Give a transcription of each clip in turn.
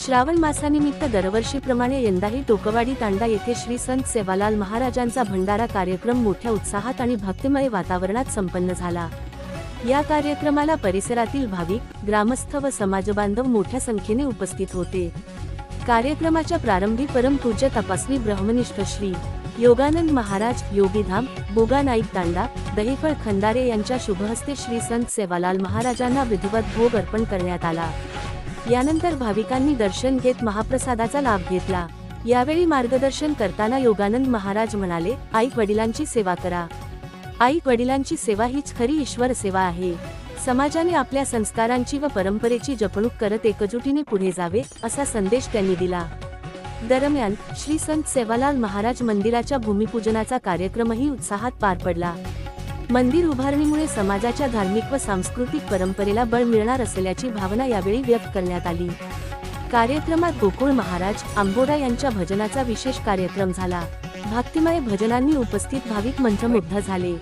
श्रावण मासानिमित्त दरवर्षीप्रमाणे यंदाही टोकवाडी तांडा येथे श्री संत सेवालाल महाराजांचा भंडारा कार्यक्रम मोठ्या उत्साहात आणि भक्तिमय वातावरणात संपन्न झाला। या कार्यक्रमाला परिसरातील भाविक, ग्रामस्थ व समाजबांधव मोठ्या संख्येने उपस्थित होते। कार्यक्रमाच्या प्रारंभी परमपूज्य तपासणी ब्रह्मनिष्ठ श्री योगानंद महाराज, योगीधाम, बोगा नाईक तांडा, दहीफळ खंदारे यांच्या शुभहस्ते श्री संत सेवालाल महाराजांना विधिवत भोग अर्पण करण्यात आला। यानंतर भाविकांनी दर्शन घेत महाप्रसादाचा लाभ घेतला। यावेळी मार्गदर्शन करताना योगानंद महाराज म्हणाले, आई वडिलांची सेवा करा। आई वडिलांची सेवा हीच खरी ईश्वर सेवा आहे। समाजाने आपल्या संस्कारांची व परंपरेची जपणूक करत एकजुटीने पुढे जावे, असा संदेश त्यांनी दिला। दरम्यान श्री संत सेवालाल महाराज मंदिराच्या भूमिपूजनाचा कार्यक्रमही उत्साहात पार पडला। मंदिर उभारणीमुळे समाजाच्या धार्मिक व सांस्कृतिक परंपरेला बळ मिळणार असल्याची भावना यावेळी व्यक्त करण्यात आली। कार्यक्रमात गोकुळ महाराज, आंबोडा यांच्या भजनाचा विशेष कार्यक्रम झाला। भक्तिमय भजनांनी उपस्थित भाविक मंत्रमुग्ध झाले।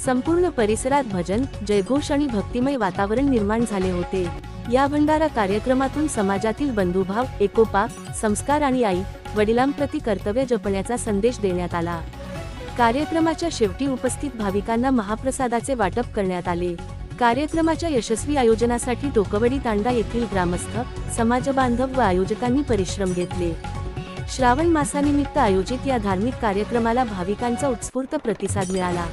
संपूर्ण परिसरात भजन, जयघोष आणि भक्तिमय वातावरण निर्माण झाले होते। या भंडारा कार्यक्रमातून समाजातील बंधुभाव, एकोपा, संस्कार आणि आई वडिलांप्रती कर्तव्य जपण्याचा संदेश देण्यात आला। कार्यक्रमाच्या शेवटी उपस्थित भाविकांना महाप्रसादाचे वाटप करण्यात आले। कार्यक्रमाच्या यशस्वी आयोजनासाठी टोकवडी तांडा येथील ग्रामस्थ, समाजबांधव व आयोजकांनी परिश्रम घेतले। श्रावण मासानिमित्त आयोजित या धार्मिक कार्यक्रमाला भाविकांचा उत्स्फूर्त प्रतिसाद मिळाला।